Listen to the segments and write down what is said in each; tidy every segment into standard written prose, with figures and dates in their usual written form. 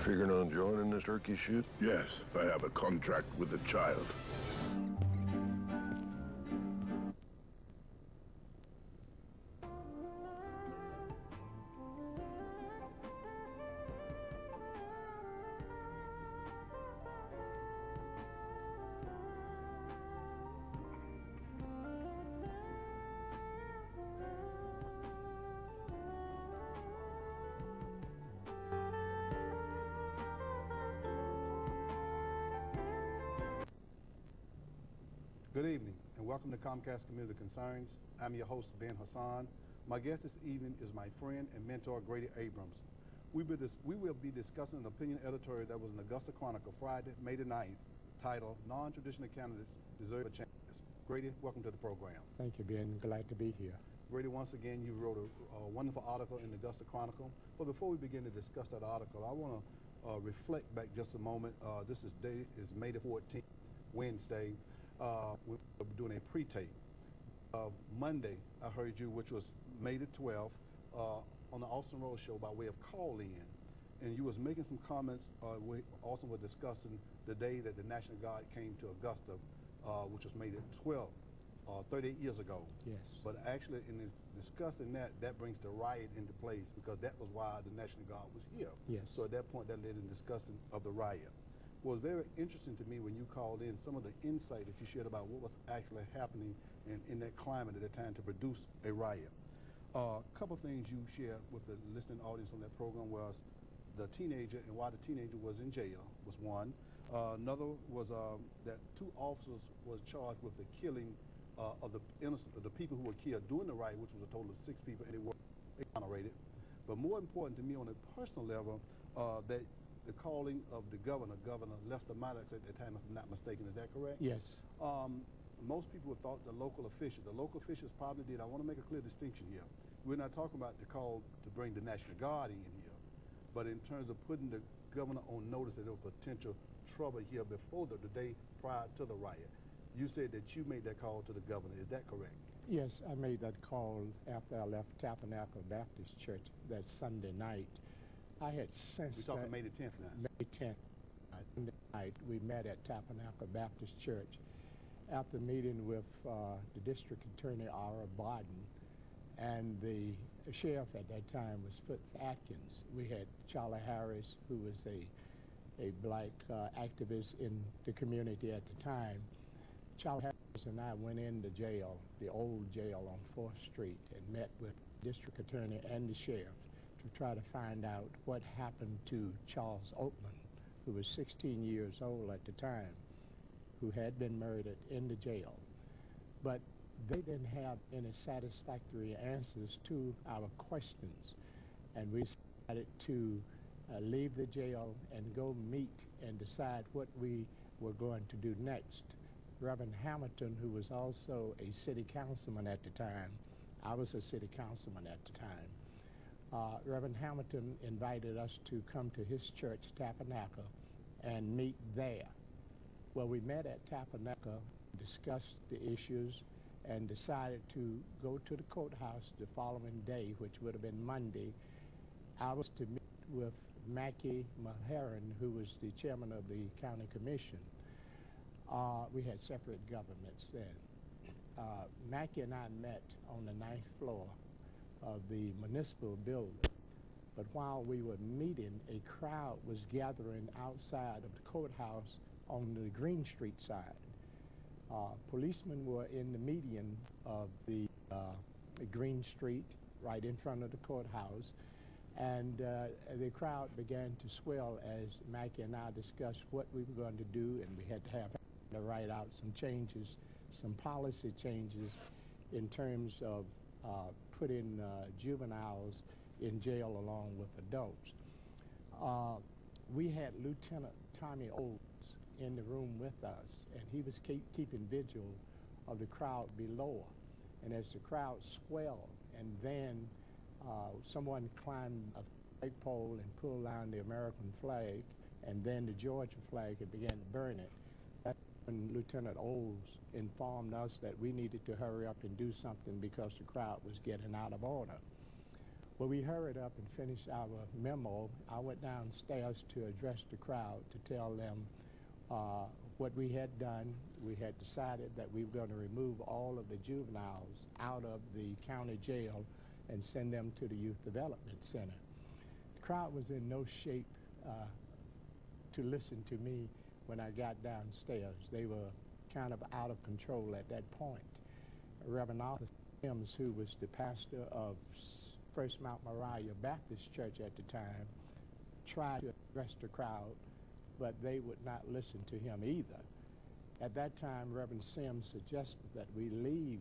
figuring on joining this turkey shoot? Yes, I have a contract with the child. Good evening, and welcome to Comcast Community Concerns. I'm your host, Ben Hasan. My guest this evening is my friend and mentor, Grady Abrams. We will be discussing an opinion editorial that was in Augusta Chronicle Friday, May the 9th, titled Non-Traditional Candidates Deserve a Chance. Grady, welcome to the program. Thank you, Ben. Glad to be here. Grady, once again, you wrote a wonderful article in the Augusta Chronicle. But before we begin to discuss that article, I want to reflect back just a moment. This is May the 14th, Wednesday. We're doing a pre-tape. Monday, I heard you, which was May the 12th, on the Austin Road Show by way of call-in. And you was making some comments. We also were discussing the day that the National Guard came to Augusta, which was May the 12th, 38 years ago. Yes. But actually, in discussing that brings the riot into place, because that was why the National Guard was here. Yes. So at that point, that led in discussing of the riot. Was very interesting to me when you called in some of the insight that you shared about what was actually happening in that climate at that time to produce a riot. A couple of things you shared with the listening audience on that program was the teenager and why the teenager was in jail was one. Another was that 2 officers was charged with the killing of the innocent, of the people who were killed during the riot, which was a total of 6 people, and they were exonerated. But more important to me on a personal level, that the calling of the Governor Lester Maddox at that time, if I'm not mistaken. Is that correct? Yes. Most people thought the local officials probably did. I want to make a clear distinction here. We're not talking about the call to bring the National Guard in here, but in terms of putting the governor on notice that there was potential trouble here before the day prior to the riot. You said that you made that call to the governor. Is that correct? Yes, I made that call after I left Tabernacle Baptist Church that Sunday night. I had sensed We're talking May the 10th now. May 10th, Sunday night, we met at Tabernacle Baptist Church. After meeting with the District Attorney, Ara Barden, and the sheriff at that time was Fitz Atkins. We had Charlie Harris, who was a black activist in the community at the time. Charlie Harris and I went into jail, the old jail on 4th Street, and met with the District Attorney and the sheriff to try to find out what happened to Charles Oatman, who was 16 years old at the time, who had been murdered in the jail. But they didn't have any satisfactory answers to our questions. And we decided to leave the jail and go meet and decide what we were going to do next. Reverend Hamilton, who was also a city councilman at the time, I was a city councilman at the time, Reverend Hamilton invited us to come to his church, Tabernacle, and meet there. Well, we met at Tabernacle, discussed the issues, and decided to go to the courthouse the following day, which would have been Monday. I was to meet with Mackie Mulheron, who was the chairman of the county commission. We had separate governments then. Mackie and I met on the 9th floor of the municipal building. But while we were meeting, a crowd was gathering outside of the courthouse on the Green Street side. Policemen were in the median of the Green Street, right in front of the courthouse, and the crowd began to swell as Mackie and I discussed what we were going to do, and we had to write out some changes, some policy changes in terms of putting juveniles in jail along with adults. We had Lieutenant Tommy Olds in the room with us, and he was keeping vigil of the crowd below. And as the crowd swelled, and then someone climbed a flagpole and pulled down the American flag, and then the Georgia flag, and began to burn it. That's when Lieutenant Olds informed us that we needed to hurry up and do something because the crowd was getting out of order. Well, we hurried up and finished our memo. I went downstairs to address the crowd to tell them what we had done. We had decided that we were going to remove all of the juveniles out of the county jail and send them to the Youth Development Center. The crowd was in no shape to listen to me when I got downstairs. They were kind of out of control at that point. Reverend Arthur Sims, who was the pastor of First Mount Moriah Baptist Church at the time, tried to address the crowd, but they would not listen to him either. At that time, Reverend Sims suggested that we leave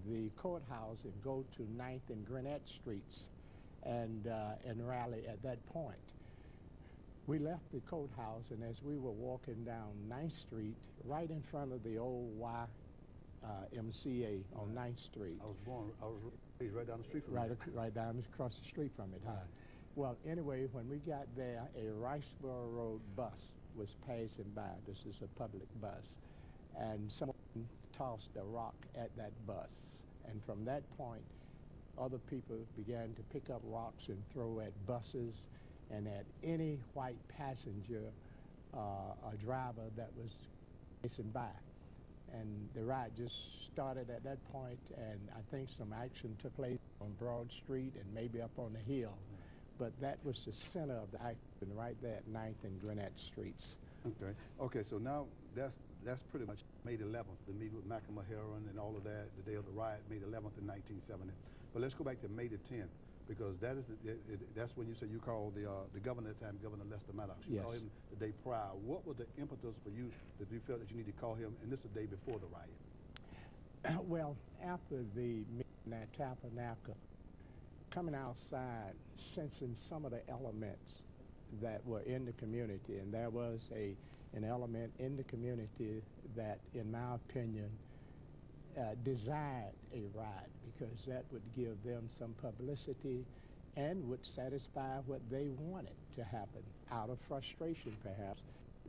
the courthouse and go to 9th and Gwinnett Streets and rally at that point. We left the courthouse, and as we were walking down 9th Street, right in front of the old YMCA on 9th Street. I was raised right down the street from it. Right down across the street from it, huh? Right. Well, anyway, when we got there, a Riceboro Road bus was passing by. This is a public bus. And someone tossed a rock at that bus. And from that point, other people began to pick up rocks and throw at buses and at any white passenger or driver that was passing by. And the riot just started at that point, and I think some action took place on Broad Street and maybe up on the hill. But that was the center of the action right there at 9th and Gwinnett Streets. Okay, so now that's pretty much May 11th, the meeting with Malcolm O'Haron and all of that, the day of the riot, May 11th in 1970. But let's go back to May the 10th, because that's when you said you called the governor at the time, Governor Lester Maddox. You called him the day prior. What was the impetus for you that you felt that you needed to call him, and this is the day before the riot? Well, after the meeting at Tabernacle, coming outside, sensing some of the elements that were in the community, and there was an element in the community that, in my opinion, desired a riot, because that would give them some publicity and would satisfy what they wanted to happen. Out of frustration, perhaps,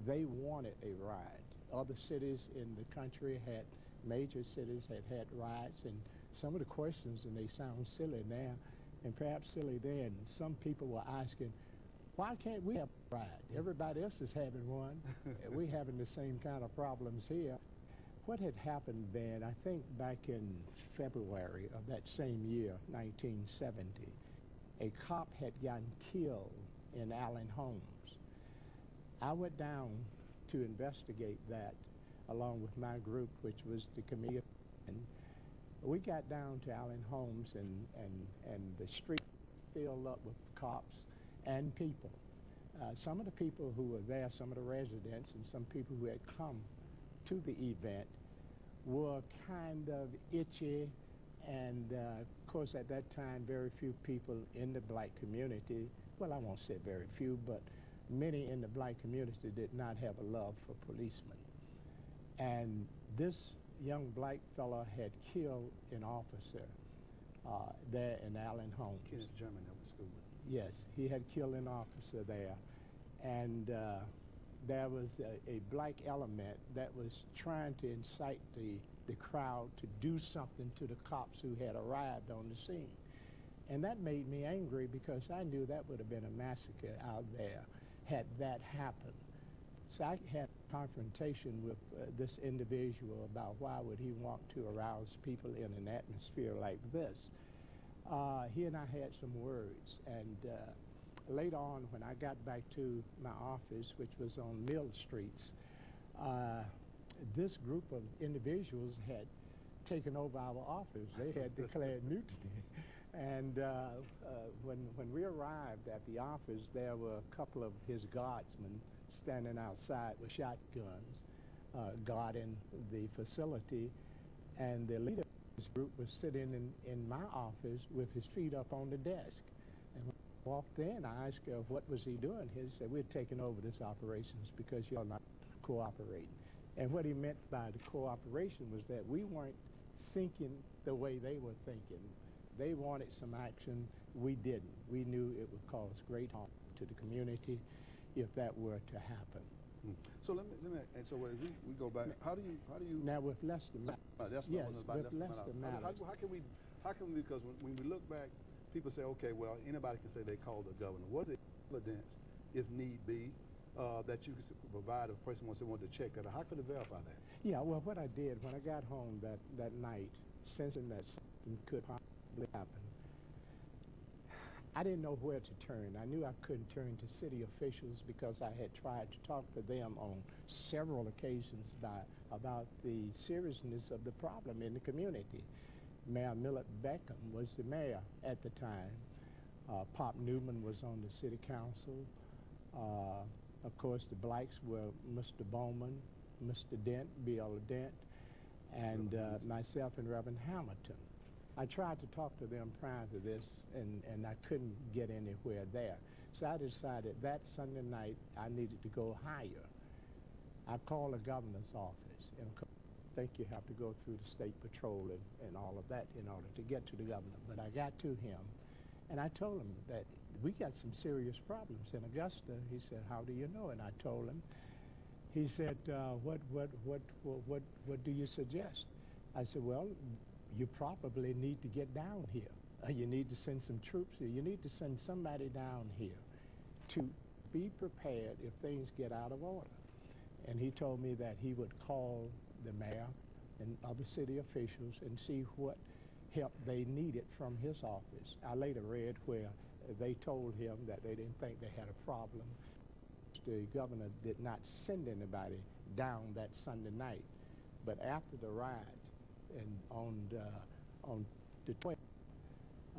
they wanted a riot. Other cities in the country major cities had riots, and some of the questions, and they sound silly now, and perhaps silly then, some people were asking, why can't we have a riot? Everybody else is having one. We're having the same kind of problems here. What had happened then, I think back in February of that same year, 1970, a cop had gotten killed in Allen Homes. I went down to investigate that along with my group, which was the committee. We got down to Allen Homes, and the street filled up with cops and people. Some of the people who were there, some of the residents, and some people who had come to the event were kind of itchy, and of course at that time very few people in the black community, well, I won't say very few, but many in the black community did not have a love for policemen. And this young black fella had killed an officer there in Allen Homes. Kenneth German that was school with. Yes, he had killed an officer there, and there was a black element that was trying to incite the crowd to do something to the cops who had arrived on the scene. And that made me angry, because I knew that would have been a massacre out there had that happened. So I had a confrontation with this individual about why would he want to arouse people in an atmosphere like this. He and I had some words, and later on when I got back to my office, which was on Mill Streets, this group of individuals had taken over our office. They had declared mutiny. And when we arrived at the office, there were a couple of his guardsmen standing outside with shotguns guarding the facility, and the leader of this group was sitting in my office with his feet up on the desk. And when I walked in, I asked what was he doing. He said, we're taking over this operations because you're not cooperating. And what he meant by the cooperation was that we weren't thinking the way they were thinking. They wanted some action. We didn't. We knew it would cause great harm to the community if that were to happen. So let me and so as we go back, how do you now with Lester Maddox? that's Yes, about with Lester Maddox. How can we, because when we look back people say, okay, well, anybody can say they called the governor. What is the evidence, if need be, that you could provide if a person wanted to check that? How could they verify that? Yeah, well, what I did when I got home that night, sensing that something could possibly happen, I didn't know where to turn. I knew I couldn't turn to city officials because I had tried to talk to them on several occasions about the seriousness of the problem in the community. Mayor Millett Beckham was the mayor at the time. Pop Newman was on the city council. Of course, the blacks were Mr. Bowman, Mr. Dent, Bill Dent, and myself and Reverend Hamilton. I tried to talk to them prior to this, and I couldn't get anywhere there. So I decided that Sunday night I needed to go higher. I called the governor's office, and I think you have to go through the state patrol and all of that in order to get to the governor. But I got to him, and I told him that we got some serious problems in Augusta. He said, "How do you know?" And I told him. He said, what do you suggest? I said, well, you probably need to get down here. You need to send some troops here. You need to send somebody down here to be prepared if things get out of order. And he told me that he would call the mayor and other city officials and see what help they needed from his office. I later read where they told him that they didn't think they had a problem. The governor did not send anybody down that Sunday night, but after the riot, and on the 12th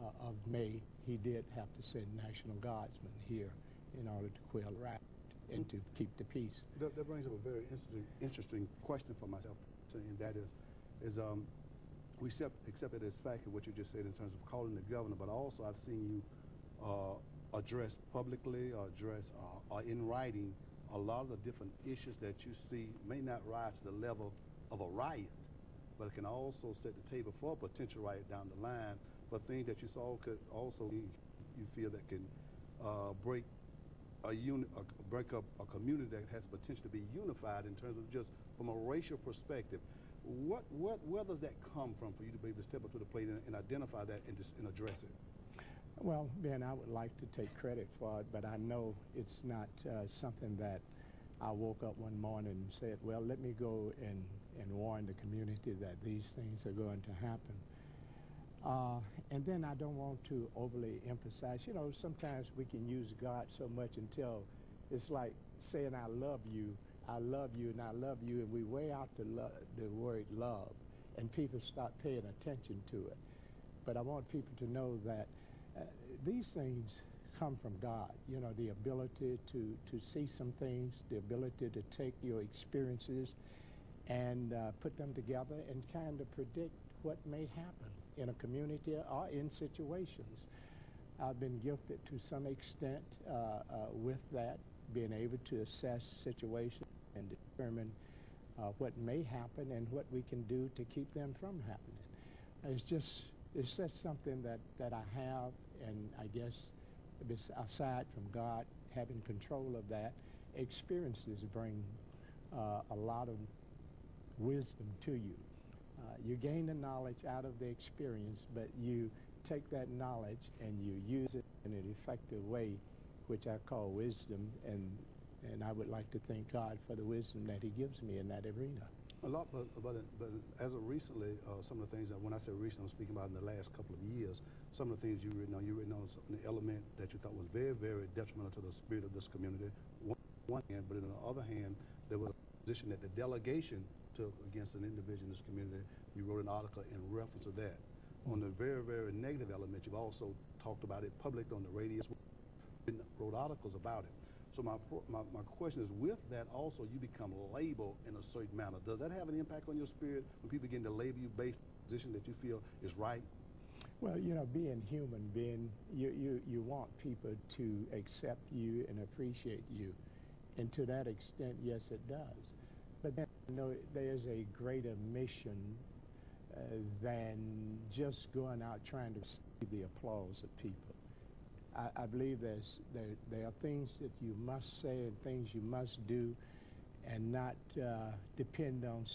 of May, he did have to send National Guardsmen here in order to quell the riot and to keep the peace. That brings up a very interesting question for myself, and that is we accept it as fact of what you just said in terms of calling the governor, but also I've seen you address publicly or address or in writing a lot of the different issues that you see may not rise to the level of a riot, but it can also set the table for a potential riot down the line, but things that you saw could also, you feel that can break up a community that has potential to be unified in terms of just from a racial perspective. Where does that come from for you to be able to step up to the plate and identify that and address it? Well, Ben, I would like to take credit for it, but I know it's not something that I woke up one morning and said, well, let me go and warn the community that these things are going to happen. And then I don't want to overly emphasize. You know, sometimes we can use God so much until it's like saying I love you, and I love you, and we weigh out the word love, and people start paying attention to it. But I want people to know that these things come from God, you know, the ability to see some things, the ability to take your experiences and put them together and kind of predict what may happen in a community or in situations. I've been gifted to some extent with that, being able to assess situations and determine what may happen and what we can do to keep them from happening. It's just something that I have, and I guess aside from God having control of that, experiences bring a lot of wisdom to you. You gain the knowledge out of the experience, but you take that knowledge and you use it in an effective way, which I call wisdom, and I would like to thank God for the wisdom that he gives me in that arena. A lot, but as of recently, some of the things that, when I say recent, I'm speaking about in the last couple of years, some of the things you've written on an element that you thought was very, very detrimental to the spirit of this community, one hand, but on the other hand, there was a position that the delegation took against an individual in this community. You wrote an article in reference to that. On the very, very negative element, you've also talked about it publicly on the radio, wrote articles about it. So my question is, with that also you become labeled in a certain manner. Does that have an impact on your spirit when people begin to label you based on a position that you feel is right? Well, you know, being human, you want people to accept you and appreciate you. And to that extent, yes, it does. But then, you know, there's a greater mission than just going out trying to receive the applause of people. I believe there are things that you must say and things you must do, and not depend on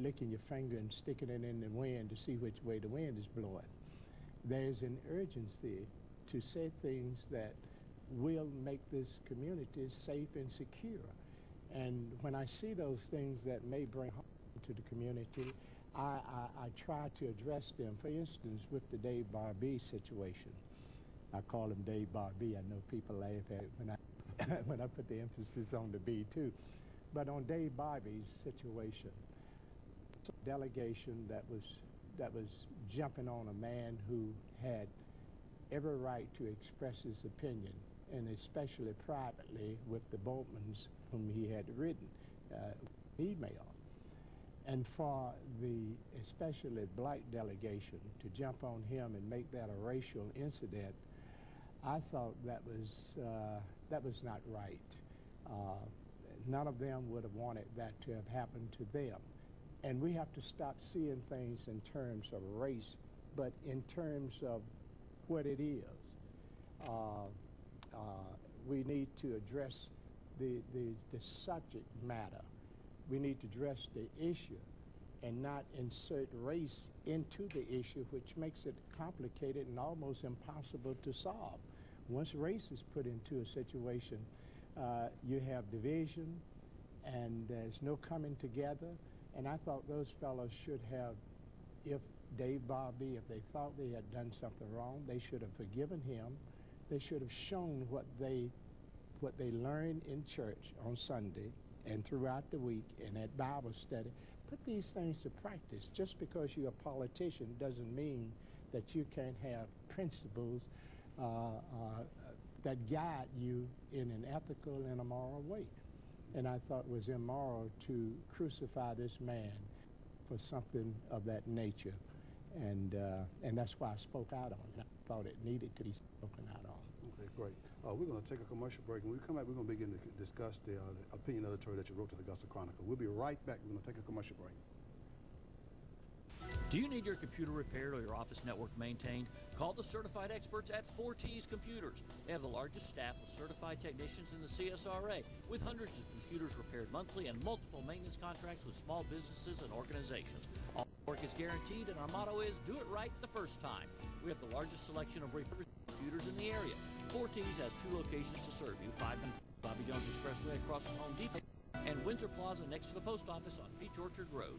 licking your finger and sticking it in the wind to see which way the wind is blowing. there's an urgency to say things that will make this community safe and secure. And when I see those things that may bring harm to the community, I try to address them. For instance, with the Dave Barbee situation. I call him Dave Barbee. I know people laugh at it when I, when I put the emphasis on the B too. But on Dave Barbee's situation, a delegation that was jumping on a man who had every right to express his opinion, and especially privately with the Boatmans whom he had ridden, email. And for the especially black delegation to jump on him and make that a racial incident, I thought that was not right. None of them would have wanted that to have happened to them. And we have to stop seeing things in terms of race, but in terms of what it is. We need to address the subject matter. We need to address the issue and not insert race into the issue, which makes it complicated and almost impossible to solve. Once race is put into a situation, you have division and there's no coming together. And I thought those fellows should have, if Dave Barbee, if they thought they had done something wrong, they should have forgiven him. They should have shown what they learned in church on Sunday and throughout the week and at Bible study. Put these things to practice. Just because you're a politician doesn't mean that you can't have principles that guide you in an ethical and a moral way. And I thought it was immoral to crucify this man for something of that nature. And that's why I spoke out on it. I thought it needed to be spoken out on. Okay, great. We're going to take a commercial break. When we come back, we're going to begin to discuss the opinion editorial that you wrote to the Augusta Chronicle. We'll be right back. We're going to take a commercial break. Do you need your computer repaired or your office network maintained? Call the certified experts at 4T's Computers. They have the largest staff of certified technicians in the CSRA, with hundreds of computers repaired monthly and multiple maintenance contracts with small businesses and organizations. All work is guaranteed, and our motto is do it right the first time. We have the largest selection of refurbished computers in the area. 4T's has 2 locations to serve you, 5 on Bobby Jones Expressway across from Home Depot, and Windsor Plaza next to the post office on Peach Orchard Road.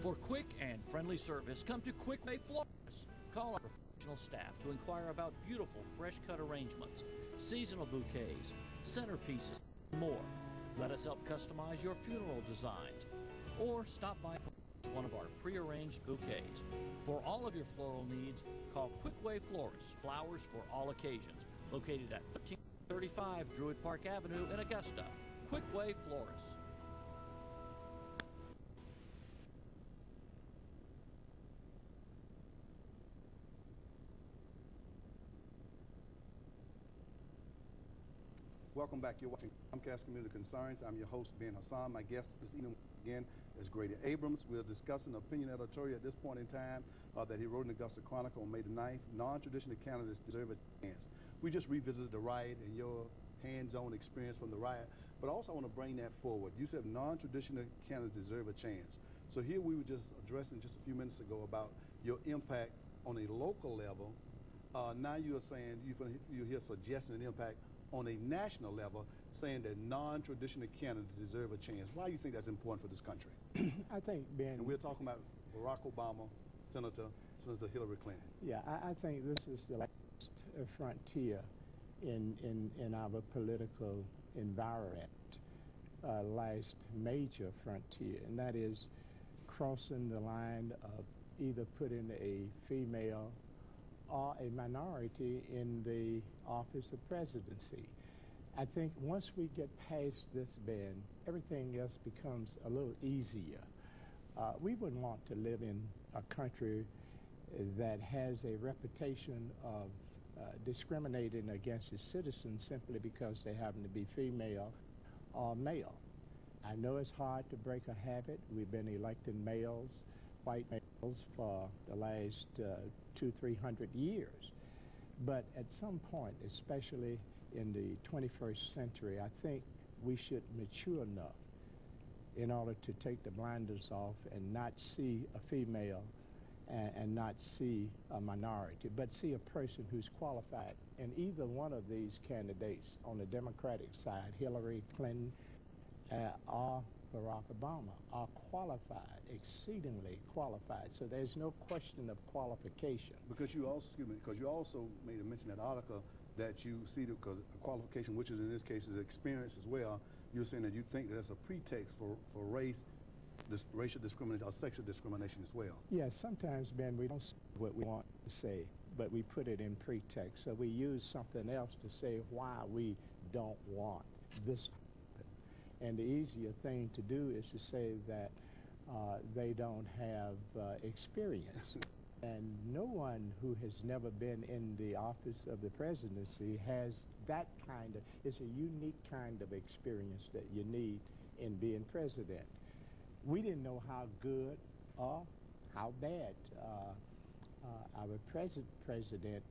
For quick and friendly service, come to Quickway Florists. Call our professional staff to inquire about beautiful fresh-cut arrangements, seasonal bouquets, centerpieces, and more. Let us help customize your funeral designs. Or stop by one of our pre-arranged bouquets. For all of your floral needs, call Quickway Florists, flowers for all occasions. Located at 1335 Druid Park Avenue in Augusta. Quickway Florists. Welcome back. You're watching Comcast Community Concerns. I'm your host, Ben Hasan. My guest this evening again is Grady Abrams. We're discussing an opinion editorial at this point in time that he wrote in the Augusta Chronicle on May the 9th. Non-traditional candidates deserve a chance. We just revisited the riot and your hands-on experience from the riot, but also I want to bring that forward. You said non-traditional candidates deserve a chance. So here we were just addressing just a few minutes ago about your impact on a local level. Now you're saying you're here suggesting an impact on a national level, saying that non-traditional candidates deserve a chance. Why do you think that's important for this country? I think, Ben... And we're talking about Barack Obama, Senator Hillary Clinton. Yeah, I think this is the last frontier in our political environment, last major frontier, and that is crossing the line of either putting a female or a minority in the office of presidency. I think once we get past this, Ben, everything else becomes a little easier. We wouldn't want to live in a country that has a reputation of discriminating against its citizens simply because they happen to be female or male. I know it's hard to break a habit. We've been electing males, white males, for the last 200-300 years. But at some point, especially in the 21st century, I think we should mature enough in order to take the blinders off and not see a female and not see a minority, but see a person who's qualified. And either one of these candidates on the Democratic side, Hillary Clinton or Barack Obama, are qualified, exceedingly qualified. So there's no question of qualification. Because you also, excuse me, because you also made a mention in that article that you see the qualification, which is in this case is experience as well. You're saying that you think that that's a pretext for racial discrimination or sexual discrimination as well. Yeah, sometimes, Ben, we don't say what we want to say, but we put it in pretext. So we use something else to say why we don't want this to happen. And the easier thing to do is to say that they don't have experience. And no one who has never been in the office of the presidency has that kind of, it's a unique kind of experience that you need in being president. We didn't know how good or how bad our president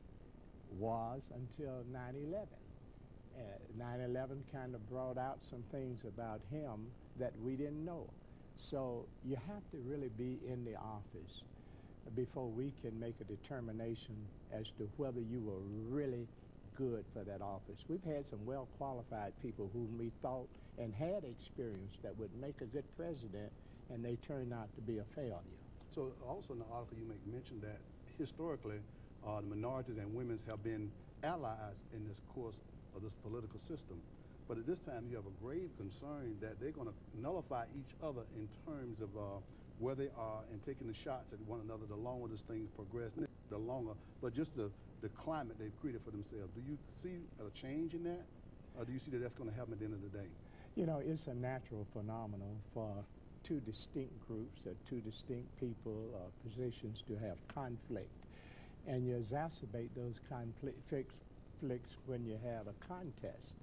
was until 9/11. 9/11 kind of brought out some things about him that we didn't know. So you have to really be in the office before we can make a determination as to whether you were really good for that office. We've had some well-qualified people whom we thought and had experience that would make a good president, and they turned out to be a failure. So also in the article you make mention that historically the minorities and women have been allies in this course of this political system. But at this time you have a grave concern that they're going to nullify each other in terms of where they are and taking the shots at one another the longer this thing progresses, the longer, but just the climate they've created for themselves. Do you see a change in that? Or do you see that that's going to happen at the end of the day? You know, it's a natural phenomenon for two distinct groups or two distinct people or positions to have conflict. And you exacerbate those conflicts when you have a contest.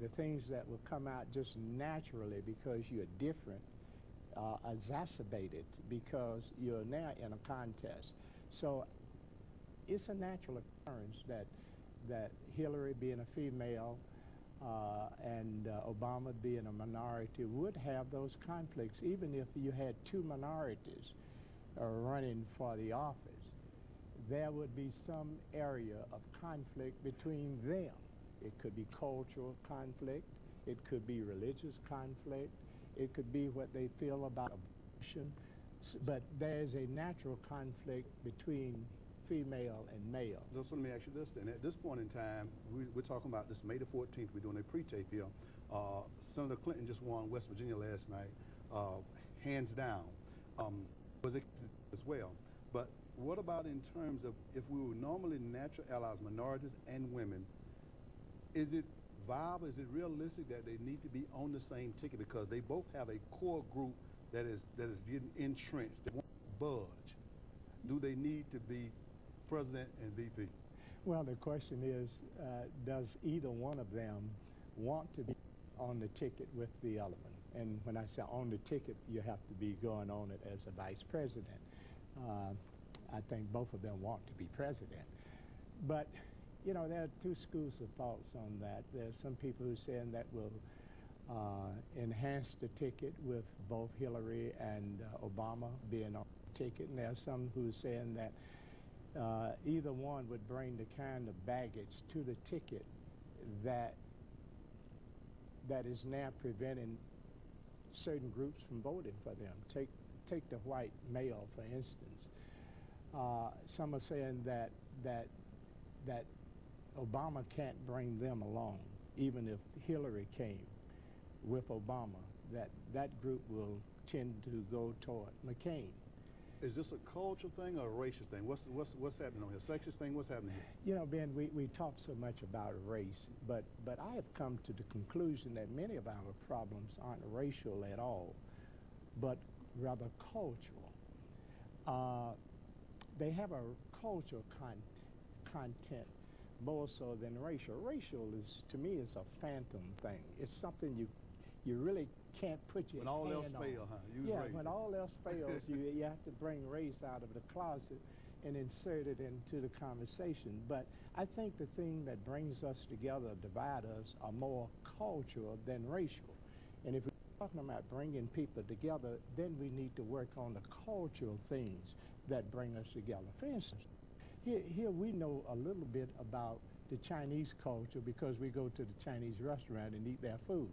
The things that will come out just naturally because you're different exacerbated because you're now in a contest. So it's a natural occurrence that Hillary being a female and Obama being a minority would have those conflicts, even if you had two minorities running for the office. There would be some area of conflict between them. It could be cultural conflict, it could be religious conflict, it could be what they feel about abortion, but there's a natural conflict between female and male. So let me ask you this then. At this point in time, we're talking about this May the 14th, we're doing a pre-tape here. Senator Clinton just won West Virginia last night, hands down, was it as well. But what about in terms of if we were normally natural allies, minorities and women, is it viable, is it realistic that they need to be on the same ticket because they both have a core group that is getting entrenched, they won't budge? Do they need to be president and VP? Well, the question is, does either one of them want to be on the ticket with the other one? And when I say on the ticket, you have to be going on it as a vice president. I think both of them want to be president. But you know, there are two schools of thoughts on that. There are some people who are saying that will enhance the ticket with both Hillary and Obama being on the ticket. And there are some who are saying that either one would bring the kind of baggage to the ticket that is now preventing certain groups from voting for them. Take the white male, for instance. Some are saying that Obama can't bring them along, even if Hillary came with Obama, that group will tend to go toward McCain. Is this a cultural thing or a racist thing? What's happening on here? Sexist thing? What's happening here? You know, Ben, we talk so much about race, but I have come to the conclusion that many of our problems aren't racial at all, but rather cultural. They have a cultural content more so than racial. Racial is, to me, is a phantom thing. It's something you really can't put your hand on. When all else fails, huh? Use race. When all else fails, you have to bring race out of the closet and insert it into the conversation. But I think the thing that brings us together, divide us, are more cultural than racial. And if we talking about bringing people together, then we need to work on the cultural things that bring us together. For instance, here we know a little bit about the Chinese culture because we go to the Chinese restaurant and eat their food.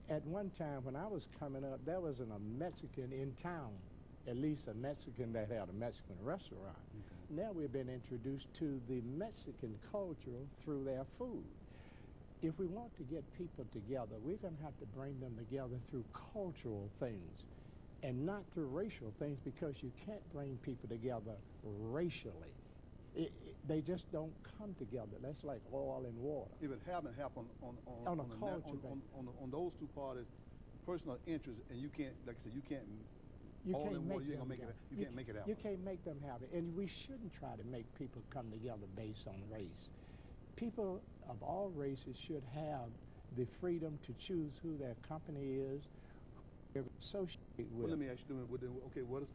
At one time when I was coming up, there wasn't a Mexican in town, at least a Mexican that had a Mexican restaurant. Now we've been introduced to the Mexican culture through their food. If we want to get people together, we're going to have to bring them together through cultural things and not through racial things, because you can't bring people together racially. They just don't come together. That's like oil and water. If it haven't happened on those two parties, personal interest, and you can't, like I said, you can't oil and water, you ain't gonna make it. You can't make it happen. You can't make them happen, and we shouldn't try to make people come together based on race. People of all races should have the freedom to choose who their company is, who they're associated with. Well, let me ask you, okay, what is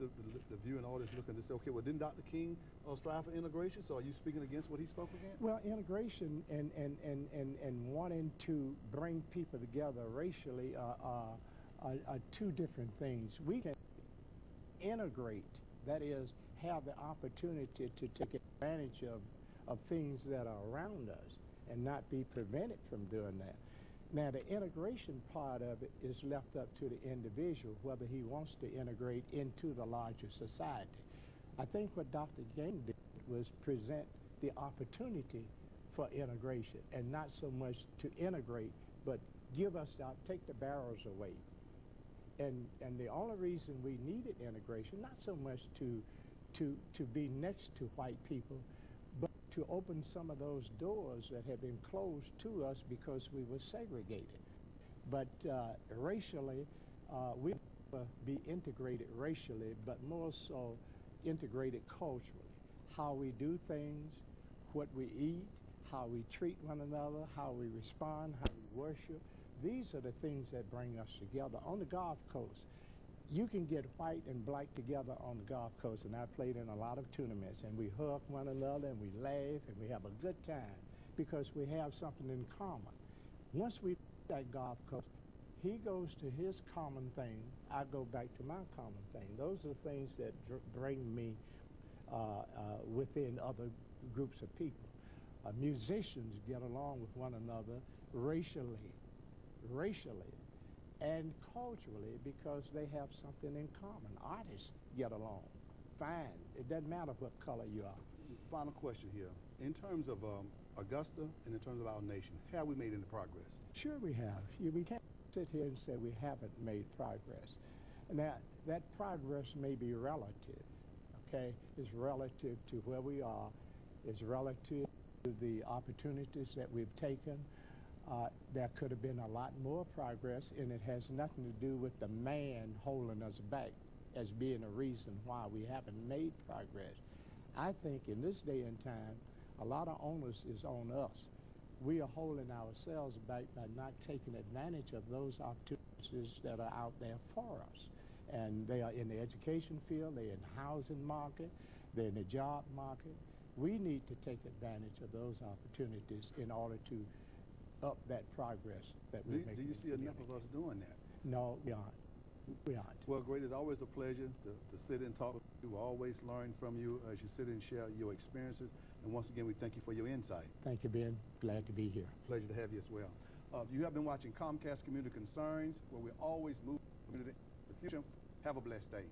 the view and all this looking to say? Okay, well, didn't Dr. King strive for integration? So are you speaking against what he spoke against? Well, integration and wanting to bring people together racially are two different things. We can integrate, that is, have the opportunity to take advantage of things that are around us and not be prevented from doing that. Now, the integration part of it is left up to the individual, whether he wants to integrate into the larger society. I think what Dr. King did was present the opportunity for integration, and not so much to integrate, but give us, take the barriers away. And the only reason we needed integration, not so much to be next to white people, but to open some of those doors that have been closed to us because we were segregated. But racially, we will be integrated racially, but more so integrated culturally. How we do things, what we eat, how we treat one another, how we respond, how we worship. These are the things that bring us together. On the Gulf Coast, you can get white and black together on the Gulf Coast, and I played in a lot of tournaments, and we hug one another, and we laugh, and we have a good time because we have something in common. Once we leave that Gulf Coast, he goes to his common thing, I go back to my common thing. Those are things that bring me within other groups of people. Musicians get along with one another racially, and culturally because they have something in common. Artists get along fine. It doesn't matter what color you are. Final question here. In terms of Augusta and in terms of our nation, have we made any progress? Sure we have. We can't sit here and say we haven't made progress. Now, that progress may be relative, okay? It's relative to where we are. It's relative to the opportunities that we've taken. There could have been a lot more progress, and it has nothing to do with the man holding us back as being a reason why we haven't made progress. I think in this day and time, a lot of onus is on us. We are holding ourselves back by not taking advantage of those opportunities that are out there for us. And they are in the education field, they're in the housing market, they're in the job market. We need to take advantage of those opportunities in order to up that progress that we're making. Do you see enough of us doing that? No, we aren't. We aren't. Well, Grady, it's always a pleasure to sit and talk with you. We always learn from you as you sit and share your experiences. And once again, we thank you for your insight. Thank you, Ben. Glad to be here. Pleasure to have you as well. You have been watching Comcast Community Concerns, where we always move the community in the future. Have a blessed day.